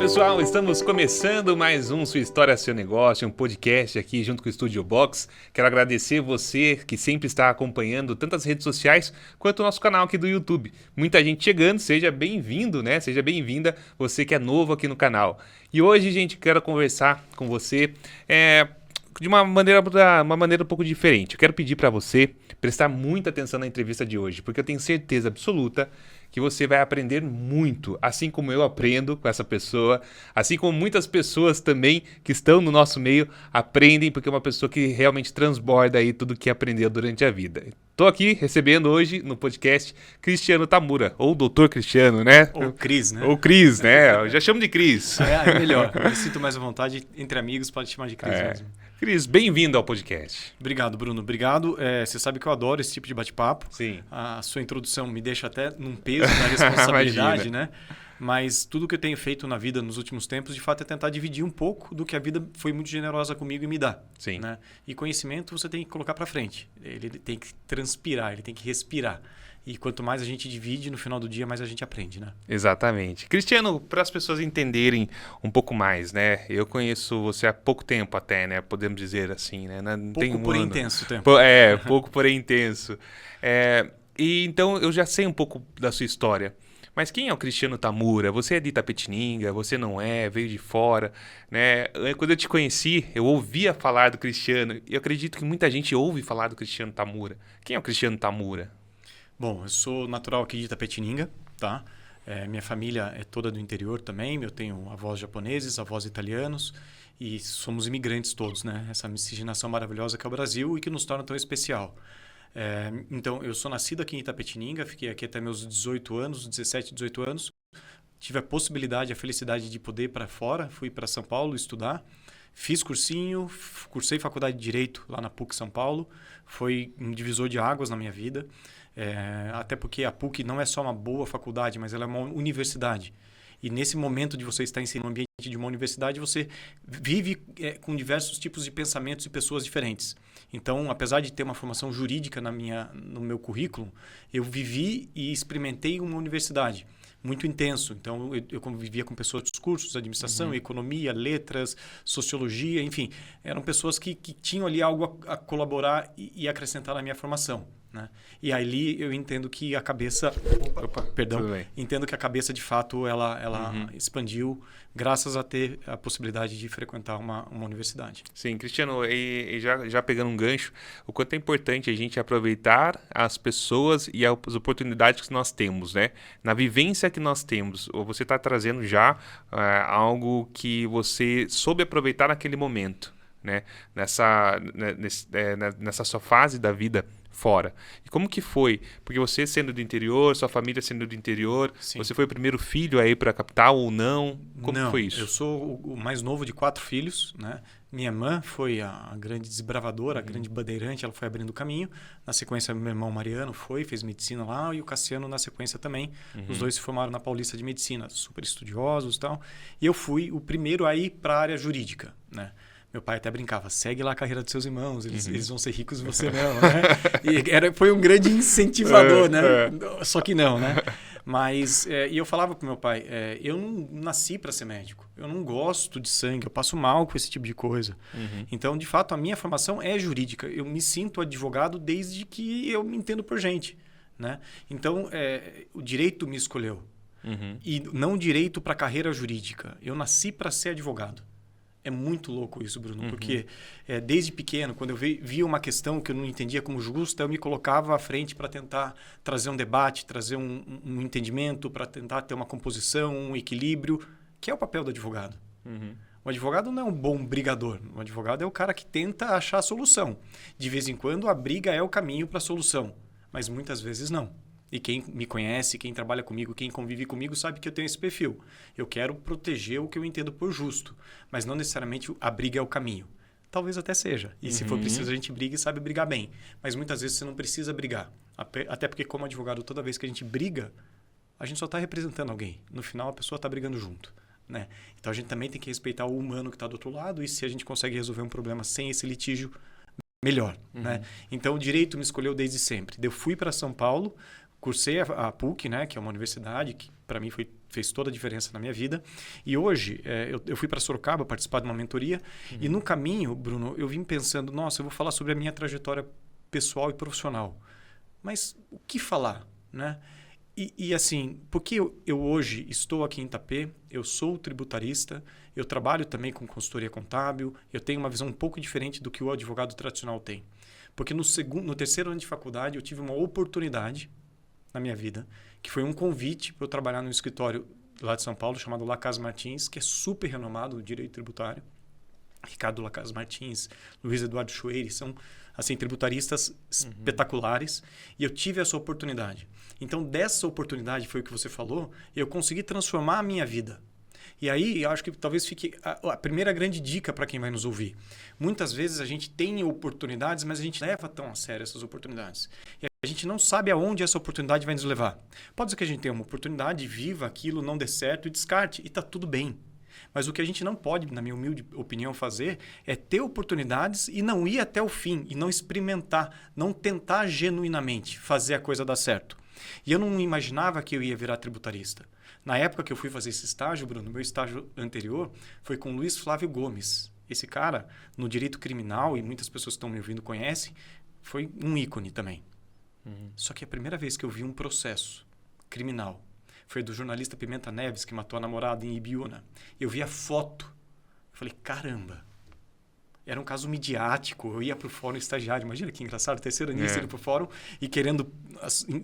pessoal, estamos começando mais um Sua História, Seu Negócio, um podcast aqui junto com o Studio Box. Quero agradecer você que sempre está acompanhando tanto as redes sociais quanto o nosso canal aqui do YouTube. Muita gente chegando, seja bem-vindo, né? Seja bem-vinda você que é novo aqui no canal. E hoje, gente, quero conversar com você de uma maneira um pouco diferente. Eu quero pedir para você prestar muita atenção na entrevista de hoje, porque eu tenho certeza absoluta que você vai aprender muito, assim como eu aprendo com essa pessoa, assim como muitas pessoas também que estão no nosso meio aprendem, porque é uma pessoa que realmente transborda aí tudo que aprendeu durante a vida. Estou aqui recebendo hoje no podcast Cristiano Tamura, ou Doutor Cristiano, né? Ou Cris, né? Ou Cris, né? Eu já chamo de Cris. É melhor, eu me sinto mais à vontade, entre amigos pode chamar de Cris mesmo. Cris, bem-vindo ao podcast. Obrigado, Bruno. Obrigado. Você sabe que eu adoro esse tipo de bate-papo. Sim. A sua introdução me deixa até num peso da responsabilidade, né? Mas tudo que eu tenho feito na vida nos últimos tempos, de fato, é tentar dividir um pouco do que a vida foi muito generosa comigo e me dá. Sim. Né? E conhecimento você tem que colocar para frente. Ele tem que transpirar, ele tem que respirar. E quanto mais a gente divide, no final do dia, mais a gente aprende, né? Exatamente. Cristiano, para as pessoas entenderem um pouco mais, né? Eu conheço você há pouco tempo até, né? Podemos dizer assim, né? Não pouco, tem porém ano. intenso tempo. Pouco, porém intenso. E então eu já sei um pouco da sua história. Mas quem é o Cristiano Tamura? Você é de Itapetininga? Você não é? Veio de fora? Né? Quando eu te conheci, eu ouvia falar do Cristiano. E eu acredito que muita gente ouve falar do Cristiano Tamura. Quem é o Cristiano Tamura? Bom, eu sou natural aqui de Itapetininga, tá? Minha família é toda do interior também. Eu tenho avós japoneses, avós italianos e somos imigrantes todos, né? Essa miscigenação maravilhosa que é o Brasil e que nos torna tão especial. Então, eu sou nascido aqui em Itapetininga, fiquei aqui até meus 18 anos, 17, 18 anos. Tive a possibilidade, a felicidade de poder ir para fora. Fui para São Paulo estudar. Fiz cursinho, cursei faculdade de Direito lá na PUC São Paulo. Foi um divisor de águas na minha vida. Até porque a PUC não é só uma boa faculdade, mas ela é uma universidade. E nesse momento de você estar no ambiente de uma universidade, você vive com diversos tipos de pensamentos e pessoas diferentes. Então, apesar de ter uma formação jurídica no meu currículo, eu vivi e experimentei uma universidade muito intenso. Então, eu convivia com pessoas dos cursos, administração, economia, letras, sociologia, enfim. Eram pessoas que tinham ali algo a colaborar e acrescentar na minha formação. Né? E ali eu entendo que a cabeça... Entendo que a cabeça, de fato, ela expandiu graças a ter a possibilidade de frequentar uma universidade. Sim, Cristiano, e já pegando um gancho, o quanto é importante a gente aproveitar as pessoas e as oportunidades que nós temos, né? Na vivência que nós temos, você está trazendo já algo que você soube aproveitar naquele momento, né? Nessa sua fase da vida fora. E como que foi? Porque você sendo do interior, sua família sendo do interior, sim. Você foi o primeiro filho a ir para a capital ou não? Como foi isso? Eu sou o mais novo de 4 filhos, né? Minha irmã foi a grande desbravadora, a grande bandeirante, ela foi abrindo o caminho. Na sequência, meu irmão Mariano fez medicina lá, e o Cassiano na sequência também. Os dois se formaram na Paulista de Medicina, super estudiosos e tal. E eu fui o primeiro a ir para a área jurídica, né? Meu pai até brincava, segue lá a carreira dos seus irmãos, eles vão ser ricos e você não, né? E foi um grande incentivador, né? Só que não, né? Mas, e eu falava pro meu pai, eu não nasci para ser médico, eu não gosto de sangue, eu passo mal com esse tipo de coisa. Então, de fato, a minha formação é jurídica, eu me sinto advogado desde que eu me entendo por gente, né? Então, o direito me escolheu, e não o direito para a carreira jurídica, eu nasci para ser advogado. É muito louco isso, Bruno, porque desde pequeno, quando eu via uma questão que eu não entendia como justa, eu me colocava à frente para tentar trazer um debate, trazer um entendimento, para tentar ter uma composição, um equilíbrio, que é o papel do advogado. O advogado não é um bom brigador, o advogado é o cara que tenta achar a solução. De vez em quando, a briga é o caminho para a solução, mas muitas vezes não. E quem me conhece, quem trabalha comigo, quem convive comigo, sabe que eu tenho esse perfil. Eu quero proteger o que eu entendo por justo, mas não necessariamente a briga é o caminho. Talvez até seja. E se for preciso, a gente briga e sabe brigar bem. Mas muitas vezes você não precisa brigar. Até porque, como advogado, toda vez que a gente briga, a gente só está representando alguém. No final, a pessoa está brigando junto. Né? Então, a gente também tem que respeitar o humano que está do outro lado, e se a gente consegue resolver um problema sem esse litígio, melhor. Né? Então, o direito me escolheu desde sempre. Eu fui para São Paulo Cursei a PUC, né, que é uma universidade que para mim fez toda a diferença na minha vida. E hoje eu fui para Sorocaba participar de uma mentoria e no caminho, Bruno, eu vim pensando, nossa, eu vou falar sobre a minha trajetória pessoal e profissional. Mas o que falar, né? E assim, porque eu hoje estou aqui em Itapê, eu sou tributarista, eu trabalho também com consultoria contábil, eu tenho uma visão um pouco diferente do que o advogado tradicional tem. Porque no terceiro ano de faculdade eu tive uma oportunidade na minha vida, que foi um convite para eu trabalhar num escritório lá de São Paulo, chamado Lacaz Martins, que é super renomado no direito tributário. Ricardo Lacaz Martins, Luiz Eduardo Chueire, são assim, tributaristas espetaculares, e eu tive essa oportunidade. Então, dessa oportunidade, foi o que você falou, eu consegui transformar a minha vida. E aí, eu acho que talvez fique a primeira grande dica para quem vai nos ouvir. Muitas vezes a gente tem oportunidades, mas a gente não leva tão a sério essas oportunidades. E a gente não sabe aonde essa oportunidade vai nos levar. Pode ser que a gente tenha uma oportunidade, viva aquilo, não dê certo e descarte, e está tudo bem. Mas o que a gente não pode, na minha humilde opinião, fazer é ter oportunidades e não ir até o fim, e não experimentar, não tentar genuinamente fazer a coisa dar certo. E eu não imaginava que eu ia virar tributarista. Na época que eu fui fazer esse estágio, Bruno, meu estágio anterior foi com Luiz Flávio Gomes. Esse cara, no direito criminal, e muitas pessoas que estão me ouvindo conhecem, foi um ícone também. Só que a primeira vez que eu vi um processo criminal foi do jornalista Pimenta Neves, que matou a namorada em Ibiúna. Eu vi a foto. Eu falei, caramba. Era um caso midiático. Eu ia para o fórum estagiário. Imagina que engraçado. Terceiro início indo para o fórum e querendo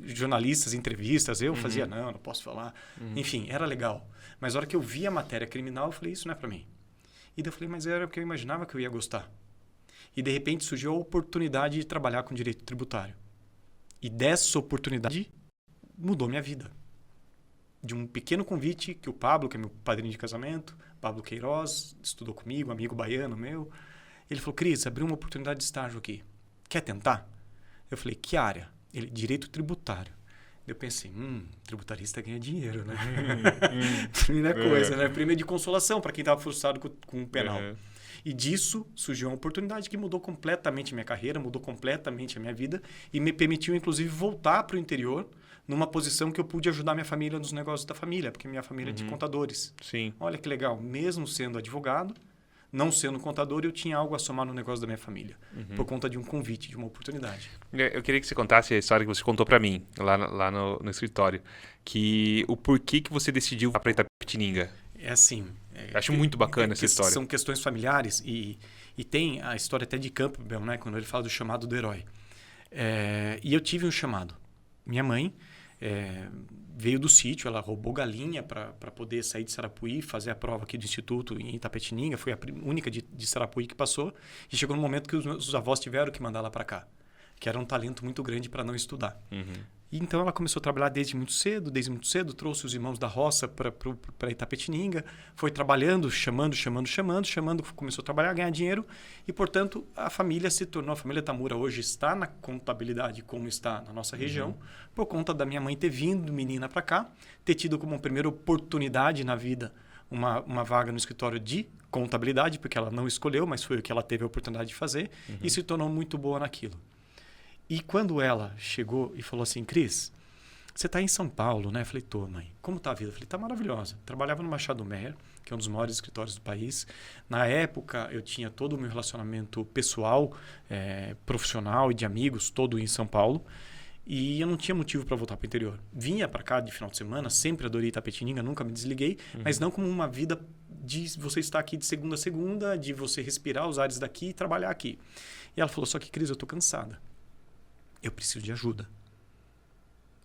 jornalistas, entrevistas. Eu fazia, não posso falar. Enfim, era legal. Mas a hora que eu vi a matéria criminal, eu falei, isso não é para mim. E daí eu falei, mas era porque eu imaginava que eu ia gostar. E de repente surgiu a oportunidade de trabalhar com direito tributário. E dessa oportunidade mudou minha vida. De um pequeno convite que o Pablo, que é meu padrinho de casamento, Pablo Queiroz, estudou comigo, amigo baiano meu. Ele falou, Cris, abriu uma oportunidade de estágio aqui. Quer tentar? Eu falei, que área? Ele, direito tributário. Eu pensei, tributarista ganha dinheiro, né? Primeira coisa, né? Primeiro de consolação para quem estava frustrado com o penal. E disso surgiu uma oportunidade que mudou completamente a minha carreira, mudou completamente a minha vida e me permitiu, inclusive, voltar para o interior numa posição que eu pude ajudar minha família nos negócios da família, porque minha família é de contadores. Sim. Olha que legal, mesmo sendo advogado, não sendo contador, eu tinha algo a somar no negócio da minha família, por conta de um convite, de uma oportunidade. Eu queria que você contasse a história que você contou para mim, lá no escritório, que o porquê que você decidiu ir para Itapetininga. É assim... Acho muito bacana essa história. São questões familiares e tem a história até de Campbell, né? Quando ele fala do chamado do herói. E eu tive um chamado. Minha mãe veio do sítio, ela roubou galinha para poder sair de Sarapuí, fazer a prova aqui do instituto em Itapetininga. Foi a única de Sarapuí que passou. E chegou no momento que os avós tiveram que mandar ela para cá, que era um talento muito grande para não estudar. E então ela começou a trabalhar desde muito cedo, trouxe os irmãos da roça para Itapetininga, foi trabalhando, chamando, começou a trabalhar, ganhar dinheiro e, portanto, a família se tornou, a família Tamura hoje está na contabilidade como está na nossa região, por conta da minha mãe ter vindo menina para cá, ter tido como primeira oportunidade na vida uma vaga no escritório de contabilidade, porque ela não escolheu, mas foi o que ela teve a oportunidade de fazer e se tornou muito boa naquilo. E quando ela chegou e falou assim, Cris, você está em São Paulo, né? Eu falei, tô, mãe. Como está a vida? Eu falei, está maravilhosa. Trabalhava no Machado Meyer, que é um dos maiores escritórios do país. Na época, eu tinha todo o meu relacionamento pessoal, profissional e de amigos, todo em São Paulo. E eu não tinha motivo para voltar para o interior. Vinha para cá de final de semana, sempre adorei Itapetininga, nunca me desliguei, mas não como uma vida de você estar aqui de segunda a segunda, de você respirar os ares daqui e trabalhar aqui. E ela falou, só que, Cris, eu estou cansada. Eu preciso de ajuda.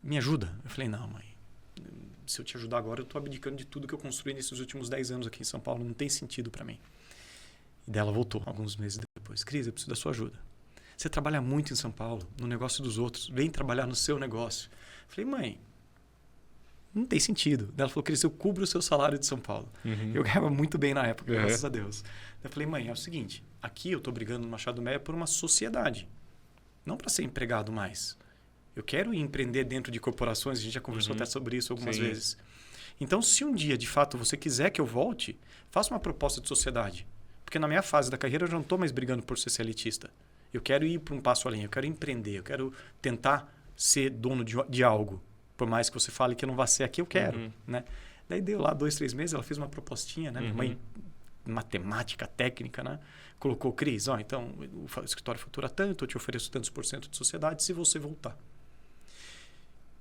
Me ajuda? Eu falei, não, mãe. Se eu te ajudar agora, eu estou abdicando de tudo que eu construí nesses últimos 10 anos aqui em São Paulo. Não tem sentido para mim. E daí ela voltou, alguns meses depois. Cris, eu preciso da sua ajuda. Você trabalha muito em São Paulo, no negócio dos outros. Vem trabalhar no seu negócio. Eu falei, mãe, não tem sentido. Daí ela falou, Cris, eu cubro o seu salário de São Paulo. Eu ganhava muito bem na época, graças a Deus. Eu falei, mãe, é o seguinte. Aqui eu estou brigando no Machado Meyer por uma sociedade. Não para ser empregado mais. Eu quero empreender dentro de corporações, a gente já conversou até sobre isso algumas vezes. Então, se um dia, de fato, você quiser que eu volte, faça uma proposta de sociedade. Porque na minha fase da carreira eu já não estou mais brigando por ser elitista. Eu quero ir para um passo além, eu quero empreender, eu quero tentar ser dono de algo. Por mais que você fale que não vai ser aqui, eu quero. Né? Daí deu lá 2, 3 meses, ela fez uma propostinha, né? Minha mãe, matemática, técnica, né? Colocou, Cris, então o escritório fatura tanto, eu te ofereço tantos por cento de sociedade se você voltar.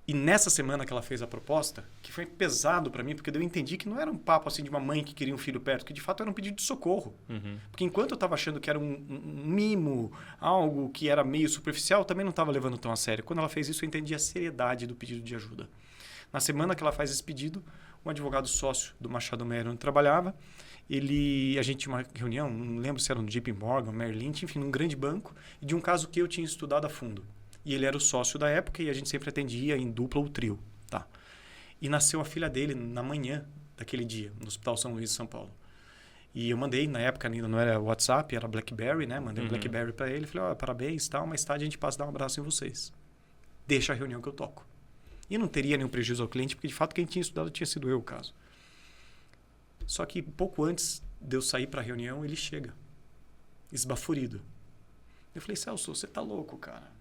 E nessa semana que ela fez a proposta, que foi pesado para mim, porque eu entendi que não era um papo assim de uma mãe que queria um filho perto, que de fato era um pedido de socorro. Porque enquanto eu estava achando que era um mimo, algo que era meio superficial, eu também não estava levando tão a sério. Quando ela fez isso, eu entendi a seriedade do pedido de ajuda. Na semana que ela faz esse pedido, um advogado sócio do Machado Meyer, onde trabalhava, a gente tinha uma reunião, não lembro se era no JP Morgan, Merrill Lynch, enfim, num grande banco, de um caso que eu tinha estudado a fundo. E ele era o sócio da época e a gente sempre atendia em dupla ou trio. Tá? E nasceu a filha dele na manhã daquele dia, no Hospital São Luís de São Paulo. E eu mandei, na época ainda não era WhatsApp, era BlackBerry, né? Mandei um BlackBerry para ele, falei, parabéns, tal, mais tarde a gente passa a dar um abraço em vocês. Deixa a reunião que eu toco. E não teria nenhum prejuízo ao cliente, porque de fato quem tinha estudado tinha sido eu o caso. Só que pouco antes de eu sair para a reunião, ele chega, esbaforido. Eu falei, Celso, você tá louco, cara?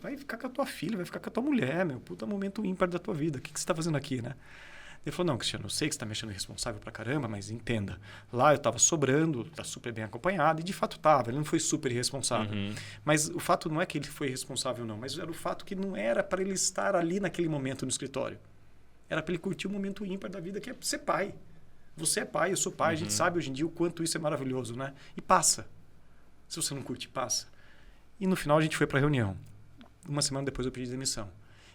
Vai ficar com a tua filha, vai ficar com a tua mulher, puta momento ímpar da tua vida. O que você está fazendo aqui, né? Ele falou, não, Cristiano, eu sei que você está me achando responsável pra caramba, mas entenda. Lá eu estava sobrando, tá super bem acompanhado, e de fato estava, ele não foi super irresponsável. Mas o fato não é que ele foi irresponsável, não, mas era o fato que não era para ele estar ali naquele momento no escritório. Era para ele curtir o momento ímpar da vida, que é ser pai. Você é pai, eu sou pai, a gente sabe hoje em dia o quanto isso é maravilhoso, né? E passa. Se você não curte, passa. E no final a gente foi para a reunião. Uma semana depois eu pedi demissão.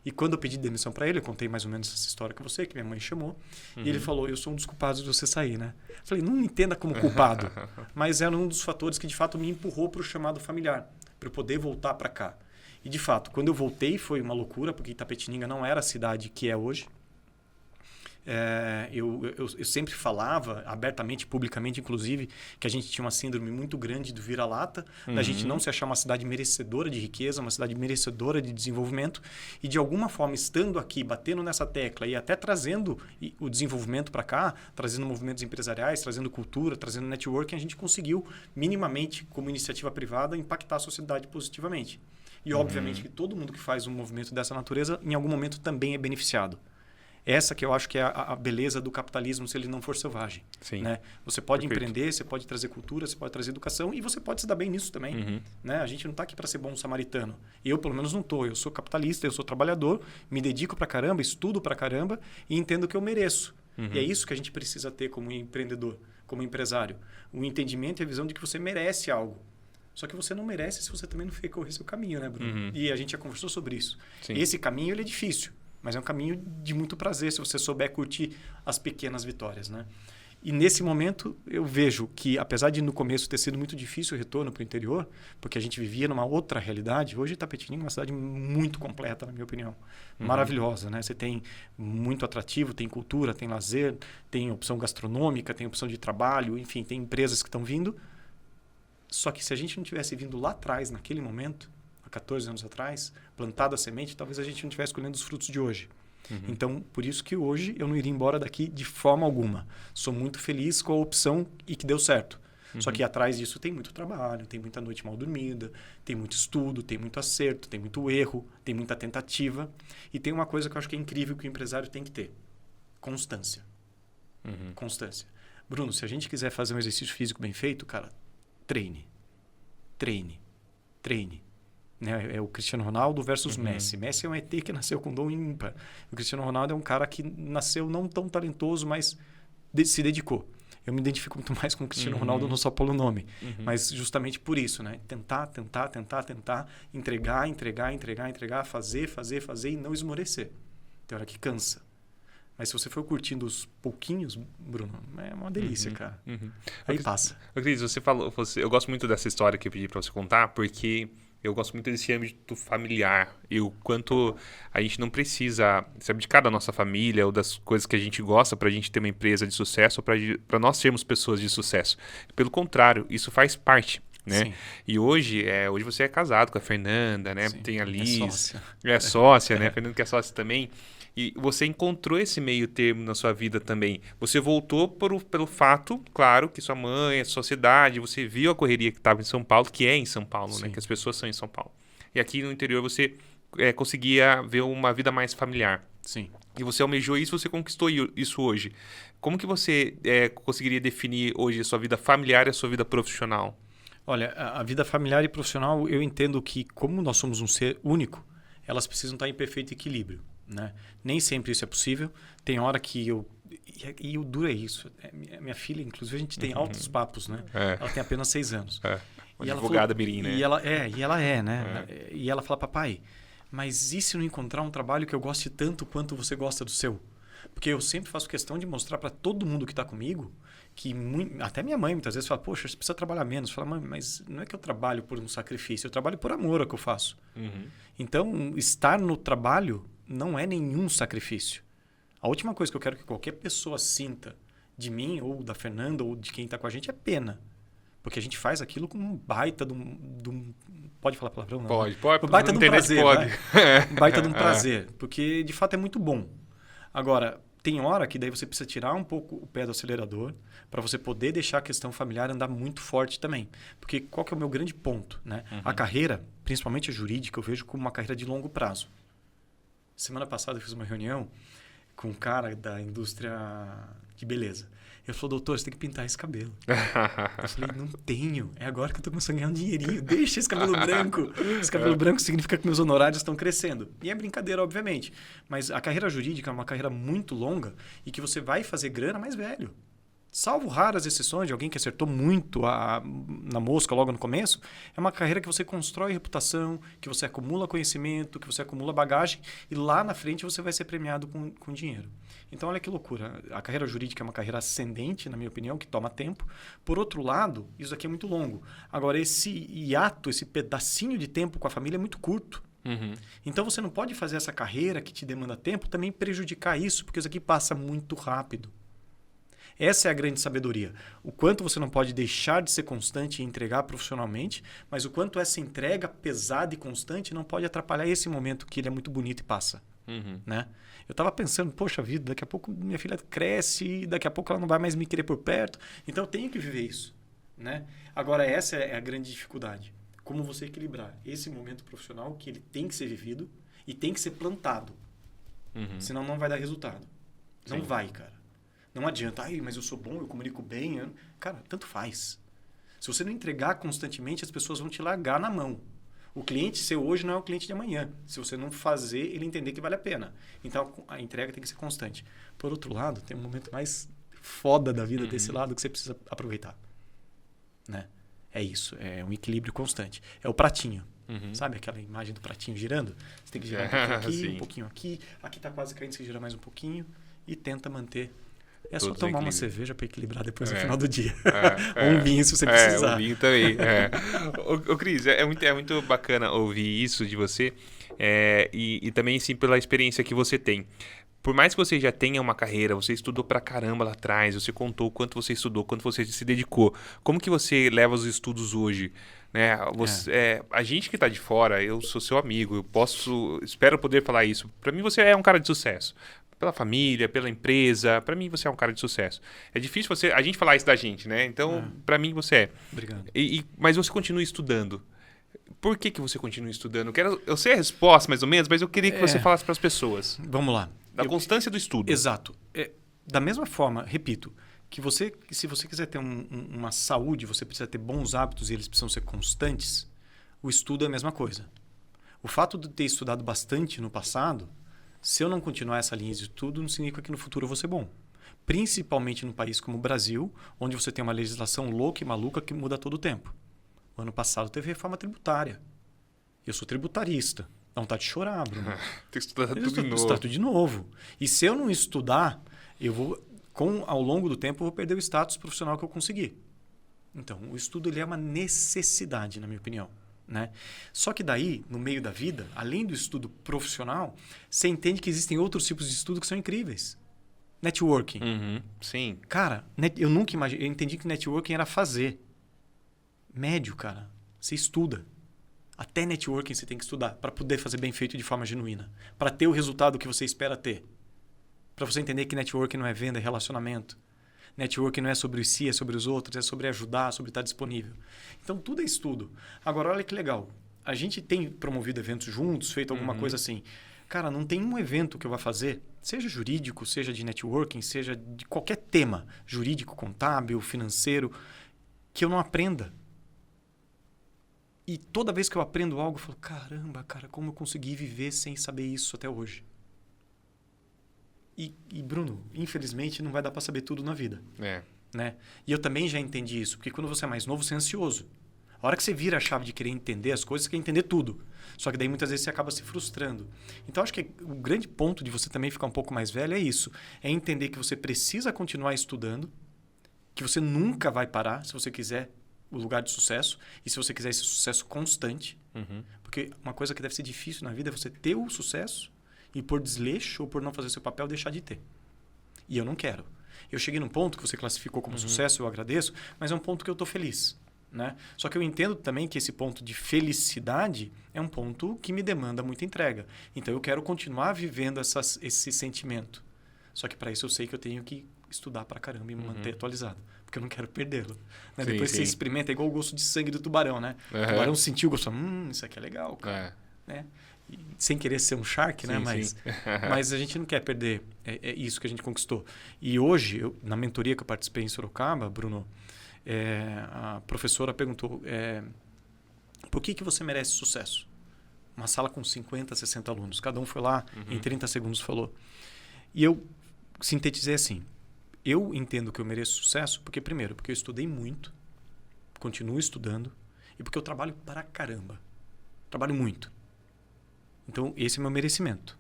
E quando eu pedi demissão para ele, eu contei mais ou menos essa história com você, que minha mãe chamou. E ele falou, eu sou um dos culpados de você sair, né? Eu falei, não me entenda como culpado. Mas era um dos fatores que de fato me empurrou para o chamado familiar. Para eu poder voltar para cá. E de fato, quando eu voltei foi uma loucura, porque Itapetininga não era a cidade que é hoje. Eu sempre falava abertamente, publicamente, inclusive, que a gente tinha uma síndrome muito grande do vira-lata, da gente não se achar uma cidade merecedora de riqueza, uma cidade merecedora de desenvolvimento, e de alguma forma, estando aqui, batendo nessa tecla e até trazendo o desenvolvimento para cá, trazendo movimentos empresariais, trazendo cultura, trazendo networking, a gente conseguiu, minimamente, como iniciativa privada, impactar a sociedade positivamente. E, obviamente, que todo mundo que faz um movimento dessa natureza, em algum momento, também é beneficiado. Essa que eu acho que é a beleza do capitalismo se ele não for selvagem. Sim. Né? Você pode empreender, você pode trazer cultura, você pode trazer educação e você pode se dar bem nisso também. Né? A gente não está aqui para ser bom samaritano. Eu, pelo menos, não estou. Eu sou capitalista, eu sou trabalhador, me dedico para caramba, estudo para caramba e entendo que eu mereço. E é isso que a gente precisa ter como empreendedor, como empresário. O entendimento e a visão de que você merece algo. Só que você não merece se você também não percorrer seu caminho, né, Bruno? E a gente já conversou sobre isso. Sim. Esse caminho ele é difícil. Mas é um caminho de muito prazer se você souber curtir as pequenas vitórias, né? E nesse momento eu vejo que, apesar de no começo ter sido muito difícil o retorno para o interior, porque a gente vivia numa outra realidade, hoje Itapetininga é uma cidade muito completa, na minha opinião. Maravilhosa, né? Você tem muito atrativo, tem cultura, tem lazer, tem opção gastronômica, tem opção de trabalho, enfim, tem empresas que estão vindo. Só que se a gente não tivesse vindo lá atrás, naquele momento, 14 anos atrás, plantado a semente, talvez a gente não estivesse colhendo os frutos de hoje. Então, por isso que hoje eu não iria embora daqui de forma alguma. Sou muito feliz com a opção e que deu certo. Só que atrás disso tem muito trabalho, tem muita noite mal dormida, tem muito estudo, tem muito acerto, tem muito erro, tem muita tentativa. E tem uma coisa que eu acho que é incrível que o empresário tem que ter. Constância. Constância. Bruno, se a gente quiser fazer um exercício físico bem feito, cara, treine. Treine. Treine. Né? É o Cristiano Ronaldo versus Messi. Messi é um ET que nasceu com dom ímpar. O Cristiano Ronaldo é um cara que nasceu não tão talentoso, mas se dedicou. Eu me identifico muito mais com o Cristiano Ronaldo não só pelo nome, mas justamente por isso, né? Tentar, entregar, fazer e não esmorecer. Tem hora que cansa. Mas se você for curtindo os pouquinhos, Bruno, é uma delícia, cara. Aí passa. Cris, você falou, eu gosto muito dessa história que eu pedi para você contar, porque eu gosto muito desse âmbito familiar e o quanto a gente não precisa se abdicar da nossa família ou das coisas que a gente gosta para a gente ter uma empresa de sucesso ou para nós sermos pessoas de sucesso. Pelo contrário, isso faz parte. Né? Sim. E hoje você é casado com a Fernanda, né? Tem a Liz, é sócia, né? A Fernanda que é sócia também. E você encontrou esse meio termo na sua vida também. Você voltou pelo fato, claro, que sua mãe, a sociedade, você viu a correria que estava em São Paulo, que é em São Paulo, né? Que as pessoas são em São Paulo. E aqui no interior você conseguia ver uma vida mais familiar. Sim. E você almejou isso, você conquistou isso hoje. Como que você conseguiria definir hoje a sua vida familiar e a sua vida profissional? Olha, a vida familiar e profissional, eu entendo que como nós somos um ser único, elas precisam estar em perfeito equilíbrio, né? Nem sempre isso é possível. Tem hora que E o duro é isso. Minha filha, inclusive, a gente tem altos papos, né? Ela tem apenas 6 anos. Uma advogada mirim, né? E ela é, né? E ela fala, papai, mas e se não encontrar um trabalho que eu goste tanto quanto você gosta do seu? Porque eu sempre faço questão de mostrar para todo mundo que está comigo que até minha mãe muitas vezes fala, poxa, você precisa trabalhar menos. Fala, mãe, mas não é que eu trabalho por um sacrifício, eu trabalho por amor ao que eu faço. Então, estar no trabalho não é nenhum sacrifício. A última coisa que eu quero que qualquer pessoa sinta de mim, ou da Fernanda, ou de quem está com a gente, é pena. Porque a gente faz aquilo com um baita de um... Pode falar palavrão? Não? Pode. Um baita de um prazer. Pode. Um baita de um prazer. Porque, de fato, é muito bom. Agora, tem hora que daí você precisa tirar um pouco o pé do acelerador para você poder deixar a questão familiar andar muito forte também. Porque qual que é o meu grande ponto? Né? A carreira, principalmente a jurídica, eu vejo como uma carreira de longo prazo. Semana passada eu fiz uma reunião com um cara da indústria de beleza. Ele falou, doutor, você tem que pintar esse cabelo. Eu falei, não tenho. É agora que eu estou começando a ganhar um dinheirinho. Deixa esse cabelo branco. Esse cabelo branco significa que meus honorários estão crescendo. E é brincadeira, obviamente. Mas a carreira jurídica é uma carreira muito longa e que você vai fazer grana mais velho. Salvo raras exceções de alguém que acertou muito na mosca logo no começo, é uma carreira que você constrói reputação, que você acumula conhecimento, que você acumula bagagem e lá na frente você vai ser premiado com dinheiro. Então, olha que loucura. A carreira jurídica é uma carreira ascendente, na minha opinião, que toma tempo. Por outro lado, isso aqui é muito longo. Agora, esse hiato, esse pedacinho de tempo com a família é muito curto. Então, você não pode fazer essa carreira que te demanda tempo também prejudicar isso, porque isso aqui passa muito rápido. Essa é a grande sabedoria. O quanto você não pode deixar de ser constante e entregar profissionalmente, mas o quanto essa entrega pesada e constante não pode atrapalhar esse momento que ele é muito bonito e passa. Né? Eu estava pensando, poxa vida, daqui a pouco minha filha cresce, daqui a pouco ela não vai mais me querer por perto. Então eu tenho que viver isso. Né? Agora essa é a grande dificuldade. Como você equilibrar esse momento profissional que ele tem que ser vivido e tem que ser plantado. Senão não vai dar resultado. Não vai, cara. Não adianta, mas eu sou bom, eu comunico bem. Cara, tanto faz. Se você não entregar constantemente, as pessoas vão te largar na mão. O cliente seu hoje não é o cliente de amanhã. Se você não fazer, ele entender que vale a pena. Então, a entrega tem que ser constante. Por outro lado, tem um momento mais foda da vida desse lado que você precisa aproveitar. Né? É isso, é um equilíbrio constante. É o pratinho. Sabe aquela imagem do pratinho girando? Você tem que girar um pouquinho aqui, um pouquinho aqui. Aqui está quase caindo, você gira mais um pouquinho e tenta manter. É só tomar uma cerveja para equilibrar depois no final do dia. Ou um vinho se você precisar. Um vinho também. Ô, Cris, é muito bacana ouvir isso de você e também sim pela experiência que você tem. Por mais que você já tenha uma carreira, você estudou pra caramba lá atrás, você contou o quanto você estudou, quanto você se dedicou. Como que você leva os estudos hoje? Né? A gente que tá de fora, eu sou seu amigo, espero poder falar isso. Pra mim você é um cara de sucesso. Pela família, pela empresa, pra mim você é um cara de sucesso. É difícil a gente falar isso da gente, né? Então, pra mim você é. Obrigado. Mas você continua estudando. Por que você continua estudando? Eu sei a resposta mais ou menos, mas eu queria que você falasse para as pessoas. Vamos lá. Da constância do estudo. Exato. Da mesma forma, repito, que se você quiser ter uma saúde, você precisa ter bons hábitos e eles precisam ser constantes, o estudo é a mesma coisa. O fato de ter estudado bastante no passado, se eu não continuar essa linha de estudo, não significa que no futuro eu vou ser bom. Principalmente num país como o Brasil, onde você tem uma legislação louca e maluca que muda todo o tempo. O ano passado teve reforma tributária. Eu sou tributarista. Dá vontade de chorar, Bruno. Tem que estudar tudo de novo. Estudar tudo de novo. E se eu não estudar, ao longo do tempo, eu vou perder o status profissional que eu consegui. Então, o estudo ele é uma necessidade, na minha opinião. Né? Só que daí, no meio da vida, além do estudo profissional, você entende que existem outros tipos de estudo que são incríveis. Networking. Sim. Cara, eu nunca imaginei. Eu entendi que networking era fazer. Médio, cara. Você estuda. Até networking você tem que estudar para poder fazer bem feito de forma genuína. Para ter o resultado que você espera ter. Para você entender que networking não é venda, é relacionamento. Networking não é sobre o si, é sobre os outros, é sobre ajudar, sobre estar disponível. Então, tudo é estudo. Agora, olha que legal. a gente tem promovido eventos juntos, feito alguma coisa assim. Cara, não tem um evento que eu vá fazer, seja jurídico, seja de networking, seja de qualquer tema, jurídico, contábil, financeiro, que eu não aprenda. E toda vez que eu aprendo algo, eu falo, caramba, cara, como eu consegui viver sem saber isso até hoje? E Bruno, infelizmente, não vai dar para saber tudo na vida. Né? E eu também já entendi isso, porque quando você é mais novo, você é ansioso. A hora que você vira a chave de querer entender as coisas, você quer entender tudo. Só que daí muitas vezes você acaba se frustrando. Então, acho que o grande ponto de você também ficar um pouco mais velho é isso. É entender que você precisa continuar estudando, que você nunca vai parar se você quiser o lugar de sucesso e se você quiser esse sucesso constante. Porque uma coisa que deve ser difícil na vida é você ter o sucesso e por desleixo ou por não fazer seu papel deixar de ter. E eu não quero. Eu cheguei num ponto que você classificou como sucesso, eu agradeço, mas é um ponto que eu estou feliz. Né? Só que eu entendo também que esse ponto de felicidade é um ponto que me demanda muita entrega. Então, eu quero continuar vivendo esse sentimento. Só que para isso eu sei que eu tenho que estudar pra caramba e me manter atualizado. Porque eu não quero perdê-lo. Né? Depois você experimenta, é igual o gosto de sangue do tubarão. Né? O tubarão sentiu o gosto, isso aqui é legal, cara. Né? E, sem querer ser um shark, né? Mas a gente não quer perder isso que a gente conquistou. E hoje, na mentoria que eu participei em Sorocaba, Bruno, a professora perguntou por que você merece sucesso? Uma sala com 50, 60 alunos. Cada um foi lá, em 30 segundos falou. E eu sintetizei assim. Eu entendo que eu mereço sucesso porque, primeiro, porque eu estudei muito, continuo estudando, e porque eu trabalho para caramba. Trabalho muito. Então, esse é o meu merecimento.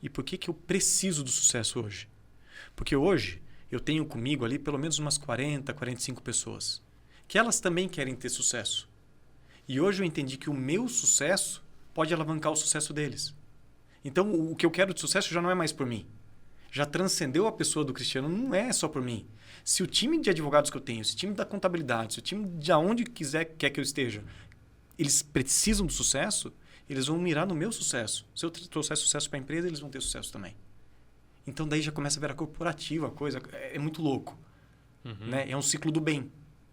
E por que eu preciso do sucesso hoje? Porque hoje eu tenho comigo ali pelo menos umas 40, 45 pessoas que elas também querem ter sucesso. E hoje eu entendi que o meu sucesso pode alavancar o sucesso deles. Então, o que eu quero de sucesso já não é mais por mim. Já transcendeu a pessoa do Cristiano, não é só por mim. Se o time de advogados que eu tenho, se o time da contabilidade, se o time de onde quer que eu esteja, eles precisam do sucesso, eles vão mirar no meu sucesso. Se eu trouxer sucesso para a empresa, eles vão ter sucesso também. Então, daí já começa a virar corporativa a coisa. É muito louco. Né? É um ciclo do bem.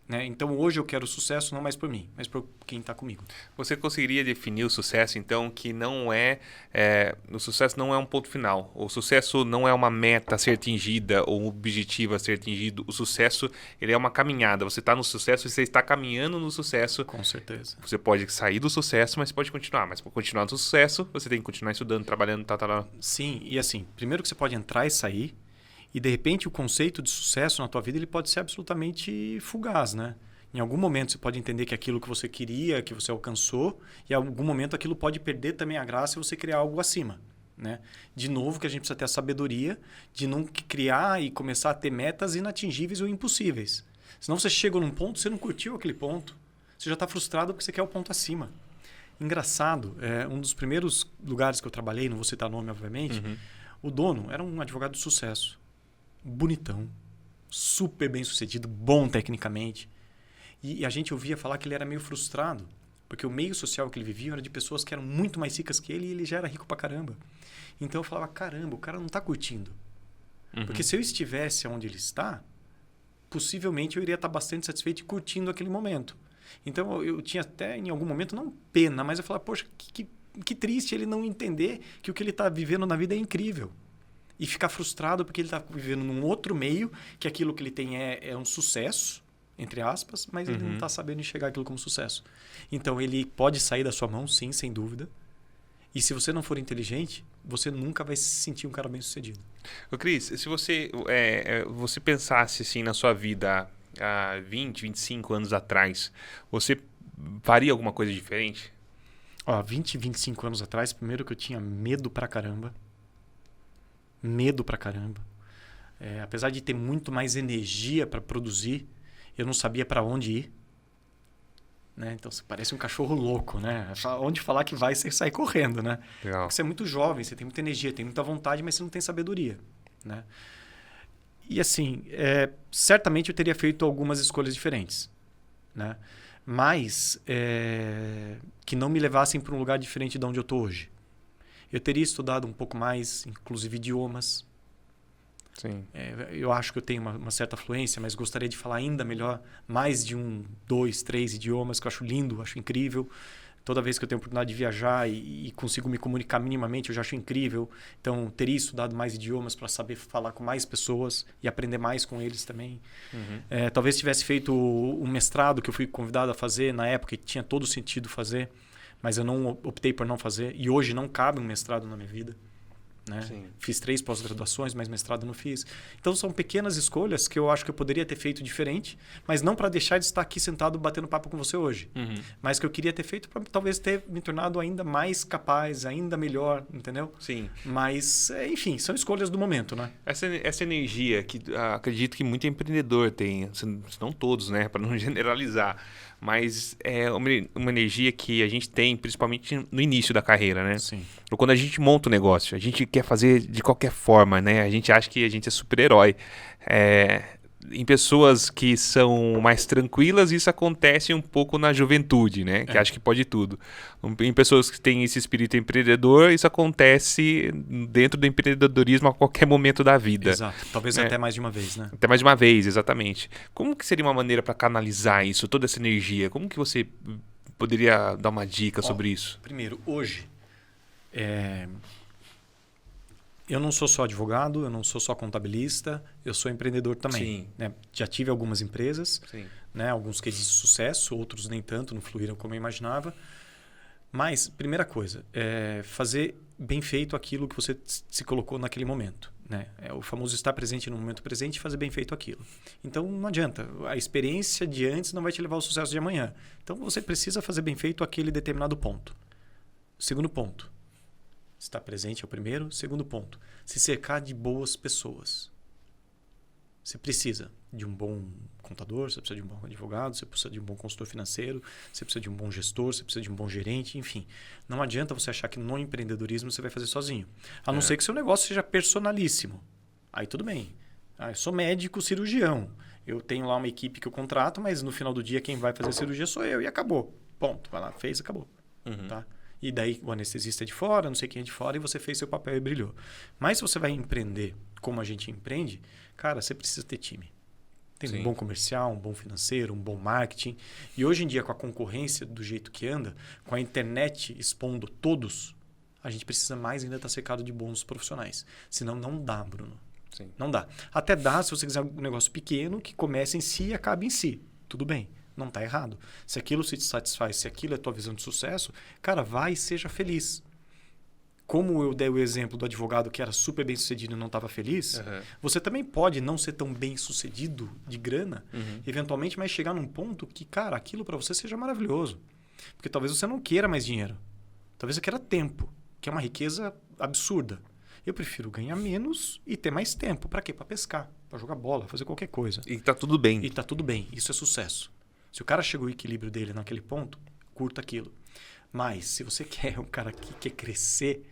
Né? Então, hoje eu quero sucesso não mais por mim, mas por quem está comigo. Você conseguiria definir o sucesso, então, que não o sucesso não é um ponto final. O sucesso não é uma meta a ser atingida ou um objetivo a ser atingido. O sucesso, ele é uma caminhada. Você está no sucesso e você está caminhando no sucesso. Com certeza. Você pode sair do sucesso, mas pode continuar. Mas para continuar no sucesso, você tem que continuar estudando, trabalhando, tal. Sim, e assim, primeiro que você pode entrar e sair, e, de repente, o conceito de sucesso na tua vida ele pode ser absolutamente fugaz, né? Em algum momento você pode entender que aquilo que você queria, que você alcançou, e em algum momento aquilo pode perder também a graça e você criar algo acima, né? De novo, que a gente precisa ter a sabedoria de não criar e começar a ter metas inatingíveis ou impossíveis. Senão você chega num ponto, você não curtiu aquele ponto. Você já está frustrado porque você quer o ponto acima. Engraçado, um dos primeiros lugares que eu trabalhei, não vou citar nome, obviamente, o dono era um advogado de sucesso. Bonitão, super bem sucedido, bom tecnicamente. E a gente ouvia falar que ele era meio frustrado, porque o meio social que ele vivia era de pessoas que eram muito mais ricas que ele e ele já era rico pra caramba. Então eu falava, caramba, o cara não tá curtindo. Porque se eu estivesse onde ele está, possivelmente eu iria estar bastante satisfeito e curtindo aquele momento. Então eu tinha até em algum momento, não pena, mas eu falava, poxa, que triste ele não entender que o que ele está vivendo na vida é incrível. E ficar frustrado porque ele está vivendo num outro meio, que aquilo que ele tem é um sucesso, entre aspas, mas ele não está sabendo enxergar aquilo como sucesso. Então, ele pode sair da sua mão, sim, sem dúvida. E se você não for inteligente, você nunca vai se sentir um cara bem-sucedido. Ô, Cris, se você pensasse assim na sua vida há 20, 25 anos atrás, você faria alguma coisa diferente? 20, 25 anos atrás, primeiro que eu tinha medo pra caramba. Medo pra caramba. Apesar de ter muito mais energia para produzir, eu não sabia para onde ir. Né? Então, você parece um cachorro louco, né? Onde falar que vai, você sai correndo, né? Legal. Porque você é muito jovem, você tem muita energia, tem muita vontade, mas você não tem sabedoria, né? E assim, certamente eu teria feito algumas escolhas diferentes, né? Mas que não me levassem para um lugar diferente de onde eu estou hoje. Eu teria estudado um pouco mais, inclusive idiomas. Sim. Eu acho que eu tenho uma certa fluência, mas gostaria de falar ainda melhor, mais de 1, 2, 3 idiomas, que eu acho lindo, acho incrível. Toda vez que eu tenho a oportunidade de viajar e consigo me comunicar minimamente, eu já acho incrível. Então, teria estudado mais idiomas para saber falar com mais pessoas e aprender mais com eles também. Talvez tivesse feito um mestrado que eu fui convidado a fazer na época, que tinha todo sentido fazer, mas eu não optei por não fazer. E hoje não cabe um mestrado na minha vida. Né? Fiz 3 pós-graduações, mas mestrado não fiz. Então são pequenas escolhas que eu acho que eu poderia ter feito diferente, mas não para deixar de estar aqui sentado batendo papo com você hoje. Mas que eu queria ter feito para talvez ter me tornado ainda mais capaz, ainda melhor, entendeu? Sim. Mas, enfim, são escolhas do momento, né? Essa energia que acredito que muito empreendedor tem, se não todos, né? Para não generalizar. Mas é uma energia que a gente tem, principalmente no início da carreira, né? Sim. Ou quando a gente monta um negócio, a gente quer fazer de qualquer forma, né? A gente acha que a gente é super-herói. Em pessoas que são mais tranquilas, isso acontece um pouco na juventude, né? Que acha que pode tudo. Em pessoas que têm esse espírito empreendedor, isso acontece dentro do empreendedorismo a qualquer momento da vida. Exato. Talvez até mais de uma vez, né? Até mais de uma vez, exatamente. Como que seria uma maneira para canalizar isso, toda essa energia? Como que você poderia dar uma dica sobre isso? Primeiro, hoje, eu não sou só advogado, eu não sou só contabilista, eu sou empreendedor também. Sim. Né? Já tive algumas empresas, Sim. né? Alguns cases de sucesso, outros nem tanto, não fluíram como eu imaginava. Mas, primeira coisa, fazer bem feito aquilo que você se colocou naquele momento. Né? O famoso estar presente no momento presente e fazer bem feito aquilo. Então, não adianta. A experiência de antes não vai te levar ao sucesso de amanhã. Então, você precisa fazer bem feito aquele determinado ponto. Segundo ponto. Estar presente é o primeiro. Segundo ponto, se cercar de boas pessoas. Você precisa de um bom contador, você precisa de um bom advogado, você precisa de um bom consultor financeiro, você precisa de um bom gestor, você precisa de um bom gerente, enfim. Não adianta você achar que no empreendedorismo você vai fazer sozinho. A não ser que seu negócio seja personalíssimo. Aí tudo bem. Eu sou médico cirurgião. Eu tenho lá uma equipe que eu contrato, mas no final do dia quem vai fazer a cirurgia sou eu e acabou. Ponto. Vai lá, fez, acabou. Tá? E daí o anestesista é de fora, não sei quem é de fora, e você fez seu papel e brilhou. Mas se você vai empreender como a gente empreende, cara, você precisa ter time. Tem um bom comercial, um bom financeiro, um bom marketing. E hoje em dia, com a concorrência do jeito que anda, com a internet expondo todos, a gente precisa mais ainda estar cercado de bons profissionais. Senão não dá, Bruno. Sim. Não dá. Até dá se você quiser um negócio pequeno que comece em si e acabe em si. Tudo bem. Não está errado. Se aquilo se te satisfaz, se aquilo é a tua visão de sucesso, cara, vai e seja feliz. Como eu dei o exemplo do advogado que era super bem sucedido e não estava feliz, você também pode não ser tão bem sucedido de grana, eventualmente, mas chegar num ponto que, cara, aquilo para você seja maravilhoso. Porque talvez você não queira mais dinheiro. Talvez você queira tempo, que é uma riqueza absurda. Eu prefiro ganhar menos e ter mais tempo. Para quê? Para pescar, para jogar bola, fazer qualquer coisa. E tá tudo bem. E tá tudo bem. Isso é sucesso. Se o cara chegou ao equilíbrio dele naquele ponto, curta aquilo. Mas se você quer um cara que quer crescer,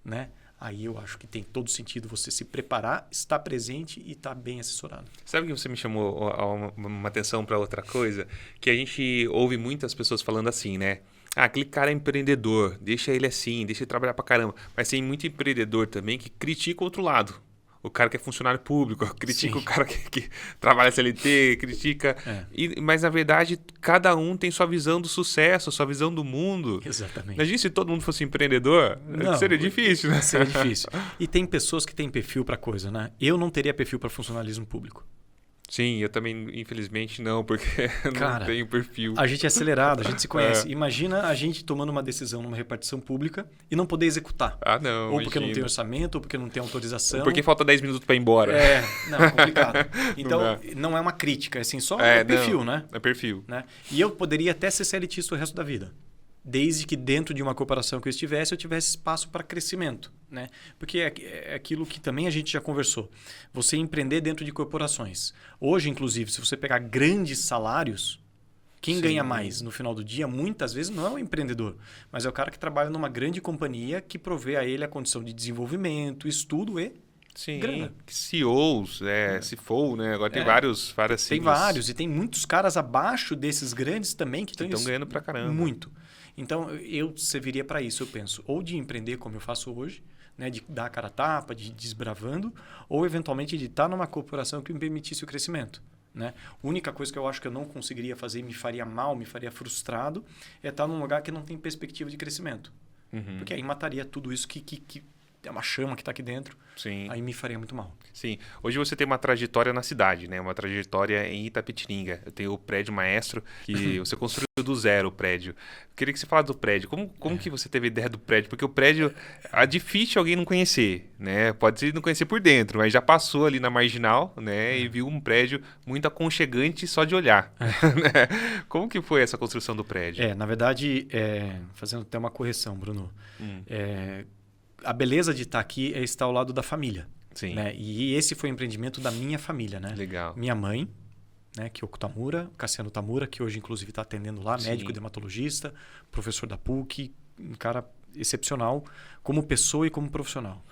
né? Aí eu acho que tem todo sentido você se preparar, estar presente e estar bem assessorado. Sabe que você me chamou uma atenção para outra coisa? Que a gente ouve muitas pessoas falando assim, né? Aquele cara é empreendedor, deixa ele assim, deixa ele trabalhar pra caramba. Mas tem muito empreendedor também que critica o outro lado. O cara que é funcionário público, critica o cara que trabalha CLT, critica... Mas, na verdade, cada um tem sua visão do sucesso, sua visão do mundo. Exatamente. Imagina se todo mundo fosse empreendedor, seria difícil, né? Seria difícil. E tem pessoas que têm perfil para coisa, né? Eu não teria perfil para funcionalismo público. Sim, eu também, infelizmente, não, porque Cara, não tenho perfil. A gente é acelerado, a gente se conhece. Imagina a gente tomando uma decisão numa repartição pública e não poder executar. Ah, não. Ou porque não tem orçamento, ou porque não tem autorização. Ou porque falta 10 minutos para ir embora. Não, é complicado. Então, não é uma crítica, é assim, só perfil, né? É perfil. Né? E eu poderia até ser CLTista o resto da vida. Desde que dentro de uma corporação que eu tivesse espaço para crescimento. Né? Porque é aquilo que também a gente já conversou. Você empreender dentro de corporações. Hoje, inclusive, se você pegar grandes salários, quem ganha mais no final do dia, muitas vezes, não é o empreendedor, mas é o cara que trabalha numa grande companhia que provê a ele a condição de desenvolvimento, estudo e grana. CEOs, CFO, né? Agora tem várias siglas. Tem vários, e tem muitos caras abaixo desses grandes também que estão ganhando pra caramba. Muito. Então, eu serviria para isso, eu penso. Ou de empreender como eu faço hoje, né, de dar a cara a tapa, de ir desbravando, ou eventualmente de estar numa corporação que me permitisse o crescimento. Né? A única coisa que eu acho que eu não conseguiria fazer e me faria mal, me faria frustrado, é estar num lugar que não tem perspectiva de crescimento. Porque aí mataria tudo isso que é uma chama que está aqui dentro. Sim. Aí me faria muito mal. Sim. Hoje você tem uma trajetória na cidade, né? Uma trajetória em Itapetininga. Eu tenho o prédio Maestro, que você construiu do zero o prédio. Eu queria que você falasse do prédio. Como que você teve a ideia do prédio? Porque o prédio é difícil alguém não conhecer, né? Pode ser não conhecer por dentro, mas já passou ali na Marginal, né? E viu um prédio muito aconchegante só de olhar. Né? Como que foi essa construção do prédio? Na verdade, fazendo até uma correção, Bruno. A beleza de estar aqui é estar ao lado da família. Sim. Né? E esse foi o empreendimento da minha família, né? Legal. Minha mãe, né? Kyoko Tamura, Cassiano Tamura, que hoje inclusive está atendendo lá, Sim. médico dermatologista, professor da PUC, um cara excepcional como pessoa e como profissional.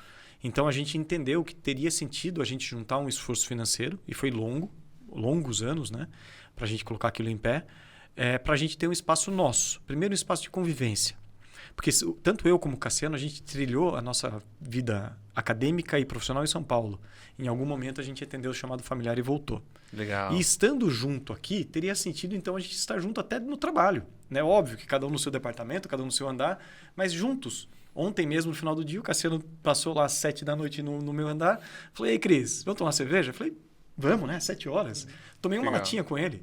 Então a gente entendeu que teria sentido a gente juntar um esforço financeiro, e foi longos anos, né? Para a gente colocar aquilo em pé, para a gente ter um espaço nosso. Primeiro, um espaço de convivência. Porque tanto eu como o Cassiano, a gente trilhou a nossa vida acadêmica e profissional em São Paulo. Em algum momento a gente atendeu o chamado familiar e voltou. Legal. E estando junto aqui, teria sentido então a gente estar junto até no trabalho. Né? Óbvio que cada um no seu departamento, cada um no seu andar, mas juntos. Ontem mesmo, no final do dia, o Cassiano passou lá às 7 da noite no meu andar. Falei, ei Cris, vamos tomar cerveja? Falei, vamos, né? 7 horas. Tomei uma latinha com ele.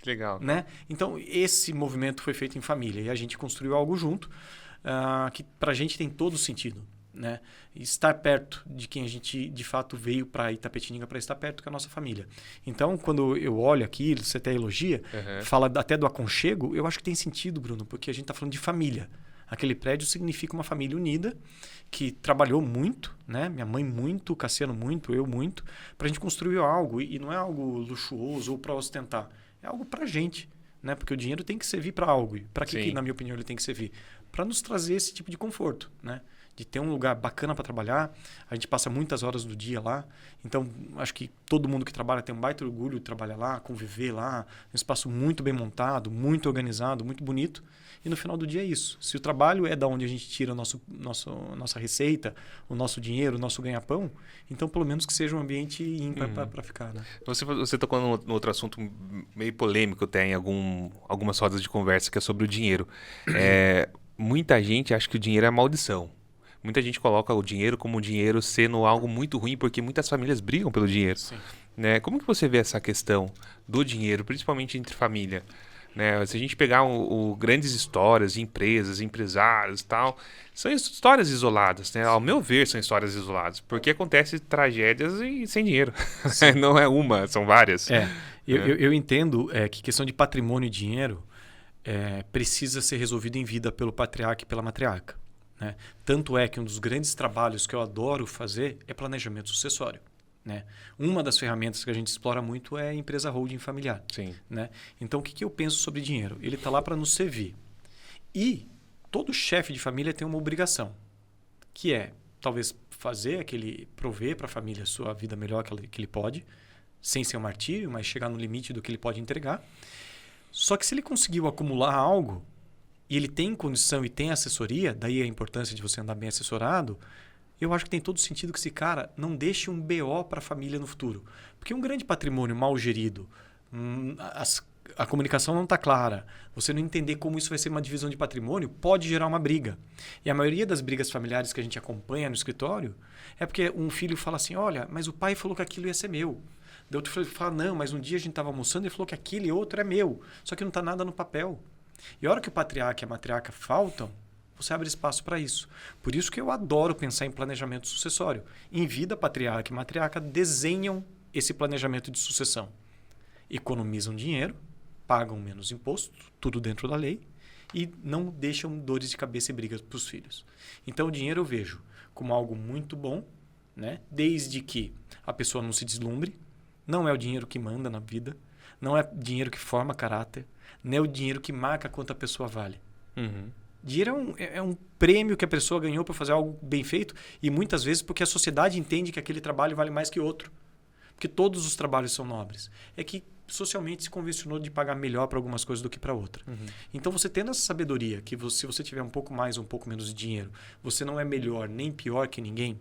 Legal. Né? Então, esse movimento foi feito em família e a gente construiu algo junto que para a gente tem todo sentido. Né? Estar perto de quem a gente de fato veio para Itapetininga para estar perto com a nossa família. Então, quando eu olho aqui, você até elogia, fala até do aconchego, eu acho que tem sentido, Bruno, porque a gente está falando de família. Aquele prédio significa uma família unida que trabalhou muito, né? Minha mãe muito, o Cassiano muito, eu muito, para a gente construir algo. E não é algo luxuoso ou para ostentar. É algo para a gente, né? Porque o dinheiro tem que servir para algo. E para que, na minha opinião, ele tem que servir? Para nos trazer esse tipo de conforto, né? De ter um lugar bacana para trabalhar. A gente passa muitas horas do dia lá. Então, acho que todo mundo que trabalha tem um baita orgulho de trabalhar lá, conviver lá. Um espaço muito bem montado, muito organizado, muito bonito. E no final do dia é isso. Se o trabalho é da onde a gente tira a nossa receita, o nosso dinheiro, o nosso ganha-pão, então pelo menos que seja um ambiente ímpar para ficar. Né? Você tocou no outro assunto meio polêmico, tem em algumas rodas de conversa, que é sobre o dinheiro. Muita gente acha que o dinheiro é maldição. Muita gente coloca o dinheiro como o dinheiro sendo algo muito ruim, porque muitas famílias brigam pelo dinheiro. Sim. Né? Como que você vê essa questão do dinheiro, principalmente entre família? Né? Se a gente pegar grandes histórias de empresas, empresários e tal, são histórias isoladas, né? Ao meu ver, são histórias isoladas, porque acontecem tragédias e sem dinheiro. Não é uma, são várias. Eu entendo que questão de patrimônio e dinheiro precisa ser resolvido em vida pelo patriarca e pela matriarca. Né? Tanto é que um dos grandes trabalhos que eu adoro fazer é planejamento sucessório. Né? Uma das ferramentas que a gente explora muito é a empresa holding familiar. Sim. Né? Então, o que eu penso sobre dinheiro? Ele está lá para nos servir. E todo chefe de família tem uma obrigação, que é talvez prover para a família a sua vida melhor que ele pode, sem ser um martírio, mas chegar no limite do que ele pode entregar. Só que se ele conseguiu acumular algo e ele tem condição e tem assessoria, daí a importância de você andar bem assessorado, eu acho que tem todo sentido que esse cara não deixe um BO para a família no futuro. Porque um grande patrimônio mal gerido, a comunicação não está clara, você não entender como isso vai ser uma divisão de patrimônio, pode gerar uma briga. E a maioria das brigas familiares que a gente acompanha no escritório é porque um filho fala assim, olha, mas o pai falou que aquilo ia ser meu. Daí outro filho fala, não, mas um dia a gente estava almoçando e ele falou que aquele outro é meu. Só que não está nada no papel. E a hora que o patriarca e a matriarca faltam, você abre espaço para isso. Por isso que eu adoro pensar em planejamento sucessório. Em vida, patriarca e matriarca desenham esse planejamento de sucessão. Economizam dinheiro, pagam menos imposto, tudo dentro da lei, e não deixam dores de cabeça e brigas para os filhos. Então, o dinheiro eu vejo como algo muito bom, né? Desde que a pessoa não se deslumbre. Não é o dinheiro que manda na vida, não é dinheiro que forma caráter, não é o dinheiro que marca quanto a pessoa vale. Uhum. Dinheiro é um prêmio que a pessoa ganhou para fazer algo bem feito e muitas vezes porque a sociedade entende que aquele trabalho vale mais que outro. Porque todos os trabalhos são nobres. É que socialmente se convencionou de pagar melhor para algumas coisas do que para outra. Uhum. Então, você tendo essa sabedoria que se você tiver um pouco mais ou um pouco menos de dinheiro, você não é melhor nem pior que ninguém,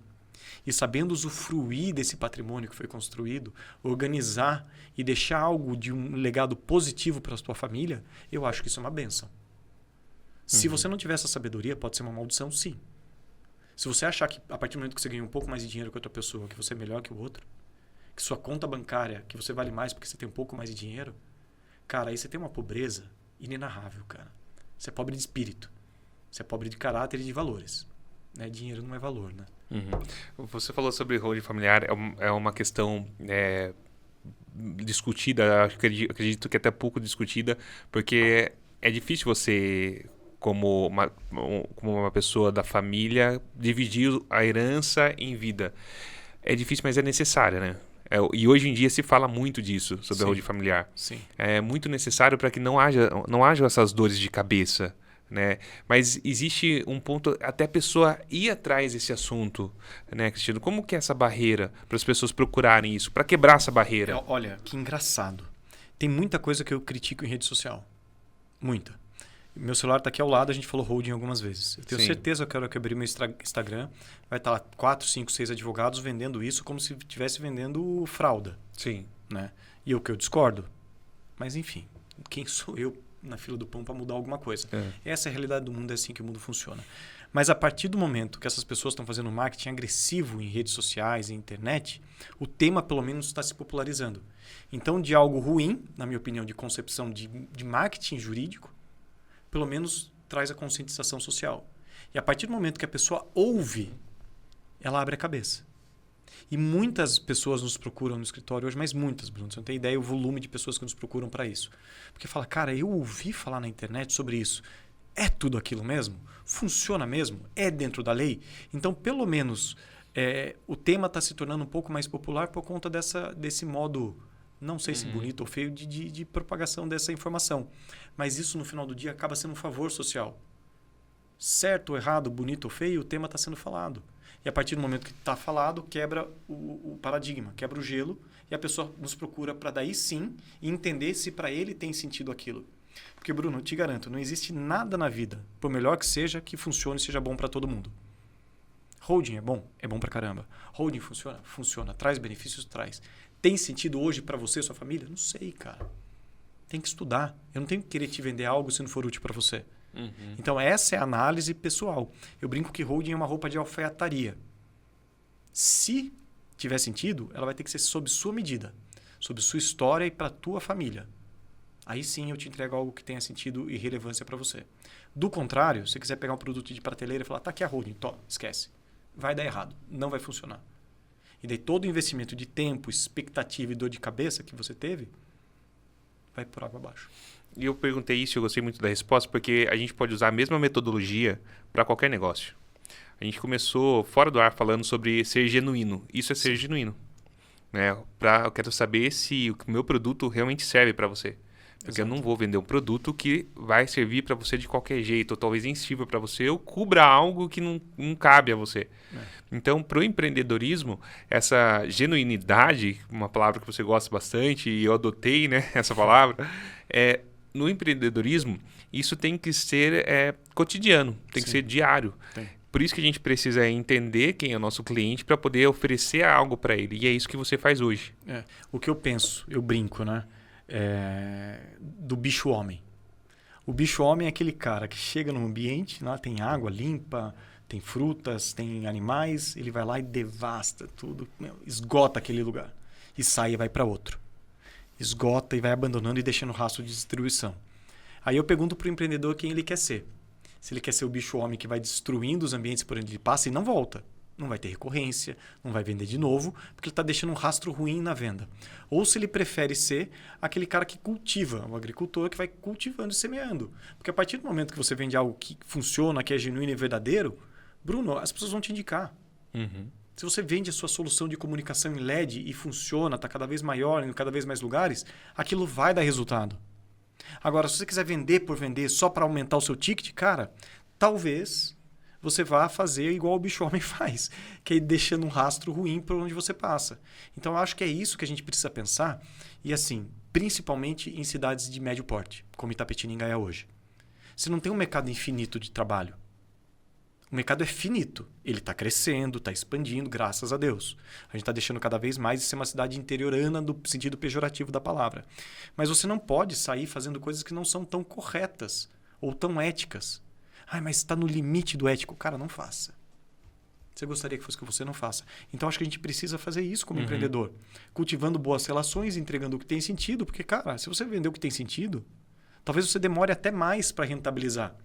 e sabendo usufruir desse patrimônio que foi construído, organizar e deixar algo de um legado positivo para a sua família, eu acho que isso é uma bênção. Se você não tiver essa sabedoria, pode ser uma maldição, sim. Se você achar que a partir do momento que você ganha um pouco mais de dinheiro que outra pessoa, que você é melhor que o outro, que sua conta bancária, que você vale mais porque você tem um pouco mais de dinheiro, cara, aí você tem uma pobreza inenarrável, cara. Você é pobre de espírito. Você é pobre de caráter e de valores. Né? Dinheiro não é valor, né? Você falou sobre holding familiar, é uma questão discutida, acredito que até pouco discutida, porque é difícil você, como uma pessoa da família, dividir a herança em vida. É difícil, mas é necessária, né? E hoje em dia se fala muito disso, sobre a holding familiar. Sim. É muito necessário para que não haja essas dores de cabeça. Né? Mas existe um ponto, até a pessoa ir atrás desse assunto, né, Cristiano? Como que é essa barreira para as pessoas procurarem isso, para quebrar essa barreira? Olha, que engraçado. Tem muita coisa que eu critico em rede social. Muita. Meu celular está aqui ao lado, a gente falou holding algumas vezes. Eu tenho certeza que eu quero abrir meu Instagram, vai estar lá 4, 5, 6 advogados vendendo isso como se estivesse vendendo fralda. Sim. Né? E o que eu discordo? Mas enfim, quem sou eu na fila do pão para mudar alguma coisa? Essa é a realidade do mundo, é assim que o mundo funciona. Mas a partir do momento que essas pessoas estão fazendo marketing agressivo em redes sociais e internet, o tema pelo menos está se popularizando. Então, de algo ruim, na minha opinião, de concepção de marketing jurídico, pelo menos traz a conscientização social. E a partir do momento que a pessoa ouve, ela abre a cabeça. E muitas pessoas nos procuram no escritório hoje, mas muitas, Bruno. Você não tem ideia o volume de pessoas que nos procuram para isso. Porque fala, cara, eu ouvi falar na internet sobre isso. É tudo aquilo mesmo? Funciona mesmo? É dentro da lei? Então, pelo menos, o tema está se tornando um pouco mais popular por conta desse modo, não sei se bonito ou feio, de propagação dessa informação. Mas isso, no final do dia, acaba sendo um favor social. Certo ou errado, bonito ou feio, o tema está sendo falado. E a partir do momento que está falado, quebra o paradigma, quebra o gelo, e a pessoa nos procura para daí sim entender se para ele tem sentido aquilo. Porque, Bruno, eu te garanto, não existe nada na vida, por melhor que seja, que funcione e seja bom para todo mundo. Holding é bom? É bom pra caramba. Holding funciona? Funciona. Traz benefícios? Traz. Tem sentido hoje para você e sua família? Não sei, cara. Tem que estudar. Eu não tenho que querer te vender algo se não for útil para você. Então, essa é a análise pessoal. Eu brinco que holding é uma roupa de alfaiataria. Se tiver sentido, ela vai ter que ser sob sua medida, sob sua história e para a tua família. Aí sim eu te entrego algo que tenha sentido e relevância para você. Do contrário, se você quiser pegar um produto de prateleira e falar, tá aqui a holding, esquece. Vai dar errado, não vai funcionar. E daí todo o investimento de tempo, expectativa e dor de cabeça que você teve, vai por água abaixo. E eu perguntei isso e eu gostei muito da resposta, porque a gente pode usar a mesma metodologia para qualquer negócio. A gente começou fora do ar falando sobre ser genuíno. Isso é ser genuíno. Né? Eu quero saber se o meu produto realmente serve para você. Porque eu não vou vender um produto que vai servir para você de qualquer jeito, ou talvez nem sirva para você, ou cubra algo que não cabe a você. Então, para o empreendedorismo, essa genuinidade, uma palavra que você gosta bastante, e eu adotei, né, essa palavra, no empreendedorismo, isso tem que ser cotidiano, tem que ser diário. Por isso que a gente precisa entender quem é o nosso cliente para poder oferecer algo para ele. E é isso que você faz hoje. O que eu penso, eu brinco, né? Do bicho-homem. O bicho-homem é aquele cara que chega num ambiente, lá tem água limpa, tem frutas, tem animais, ele vai lá e devasta tudo, esgota aquele lugar. E sai e vai para outro. Esgota e vai abandonando e deixando rastro de distribuição. Aí eu pergunto para o empreendedor quem ele quer ser. Se ele quer ser o bicho-homem que vai destruindo os ambientes por onde ele passa e não volta. Não vai ter recorrência, não vai vender de novo, porque ele está deixando um rastro ruim na venda. Ou se ele prefere ser aquele cara que cultiva, o agricultor que vai cultivando e semeando. Porque a partir do momento que você vende algo que funciona, que é genuíno e verdadeiro, Bruno, as pessoas vão te indicar. Se você vende a sua solução de comunicação em LED e funciona, está cada vez maior, em cada vez mais lugares, aquilo vai dar resultado. Agora, se você quiser vender por vender só para aumentar o seu ticket, cara, talvez você vá fazer igual o bicho-homem faz, que é ir deixando um rastro ruim por onde você passa. Então, eu acho que é isso que a gente precisa pensar, e assim, principalmente em cidades de médio porte, como Itapetininga é hoje. Você não tem um mercado infinito de trabalho. O mercado é finito. Ele está crescendo, está expandindo, graças a Deus. A gente está deixando cada vez mais de ser uma cidade interiorana no sentido pejorativo da palavra. Mas você não pode sair fazendo coisas que não são tão corretas ou tão éticas. Mas está no limite do ético. Cara, não faça. Você gostaria que fosse que você não faça. Então, acho que a gente precisa fazer isso como empreendedor. Cultivando boas relações, entregando o que tem sentido. Porque, cara, se você vender o que tem sentido, talvez você demore até mais para rentabilizar.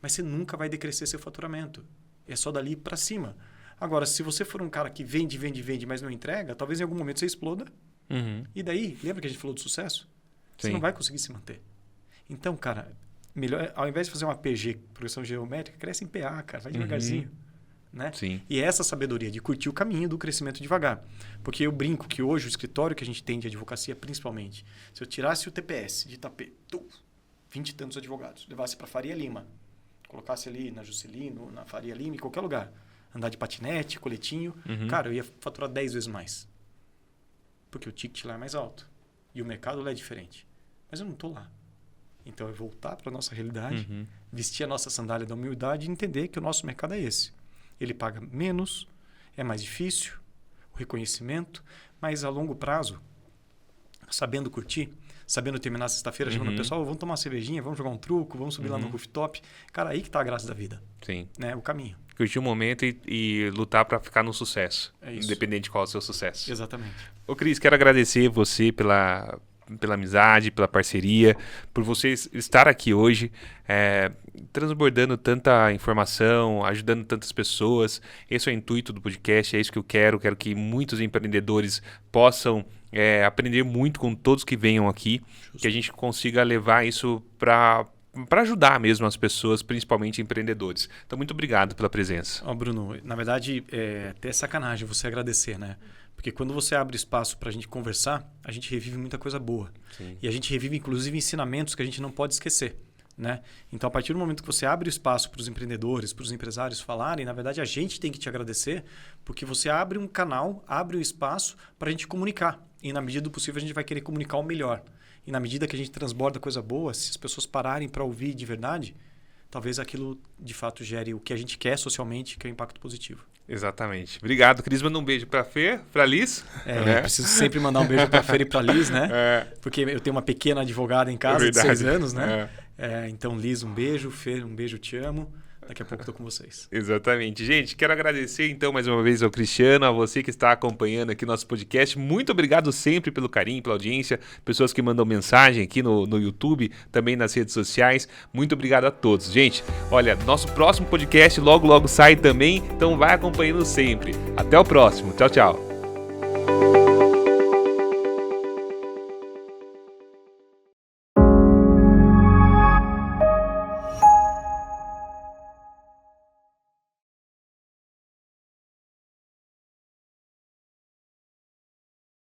Mas você nunca vai decrescer seu faturamento. É só dali para cima. Agora, se você for um cara que vende, mas não entrega, talvez em algum momento você exploda. E daí, lembra que a gente falou do sucesso? Você não vai conseguir se manter. Então, cara, melhor, ao invés de fazer uma PG, progressão geométrica, cresce em PA, cara. Vai devagarzinho. Né? Sim. E essa sabedoria de curtir o caminho do crescimento devagar. Porque eu brinco que hoje o escritório que a gente tem de advocacia, principalmente, se eu tirasse o TPS de Itapê, 20 e tantos advogados, levasse para Faria Lima, colocasse ali na Juscelino, na Faria Lima, em qualquer lugar, andar de patinete, coletinho, cara, eu ia faturar 10 vezes mais. Porque o ticket lá é mais alto. E o mercado lá é diferente. Mas eu não estou lá. Então, é voltar para a nossa realidade, vestir a nossa sandália da humildade e entender que o nosso mercado é esse. Ele paga menos, é mais difícil, o reconhecimento, mas a longo prazo, sabendo curtir, sabendo terminar sexta-feira, chamando o pessoal, vamos tomar uma cervejinha, vamos jogar um truco, vamos subir lá no rooftop. Cara, aí que tá a graça da vida. Sim. Né? O caminho. Curtir o momento e lutar para ficar no sucesso. É isso. Independente de qual é o seu sucesso. Exatamente. Ô Cris, quero agradecer você pela amizade, pela parceria, por você estar aqui hoje, transbordando tanta informação, ajudando tantas pessoas. Esse é o intuito do podcast, é isso que eu quero. Quero que muitos empreendedores possam aprender muito com todos que venham aqui, que a gente consiga levar isso para ajudar mesmo as pessoas, principalmente empreendedores. Então, muito obrigado pela presença. Bruno, na verdade, é até sacanagem você agradecer, né? Porque quando você abre espaço para a gente conversar, a gente revive muita coisa boa. Sim. E a gente revive, inclusive, ensinamentos que a gente não pode esquecer. Né? Então, a partir do momento que você abre espaço para os empreendedores, para os empresários falarem, na verdade, a gente tem que te agradecer, porque você abre um canal, abre um espaço para a gente comunicar. E, na medida do possível, a gente vai querer comunicar o melhor. E, na medida que a gente transborda coisa boa, se as pessoas pararem para ouvir de verdade, talvez aquilo, de fato, gere o que a gente quer socialmente, que é o impacto positivo. Exatamente. Obrigado, Cris. Manda um beijo para a Fê, para a Liz. Eu preciso sempre mandar um beijo para a Fê e para a Liz, né? Porque eu tenho uma pequena advogada em casa de 6 anos, né? Então, Liz, um beijo. Fê, um beijo, te amo. Daqui a pouco estou com vocês. Exatamente. Gente, quero agradecer então mais uma vez ao Cristiano, a você que está acompanhando aqui nosso podcast. Muito obrigado sempre pelo carinho, pela audiência, pessoas que mandam mensagem aqui no YouTube, também nas redes sociais. Muito obrigado a todos. Gente, olha, nosso próximo podcast logo sai também, então vai acompanhando sempre. Até o próximo. Tchau, tchau.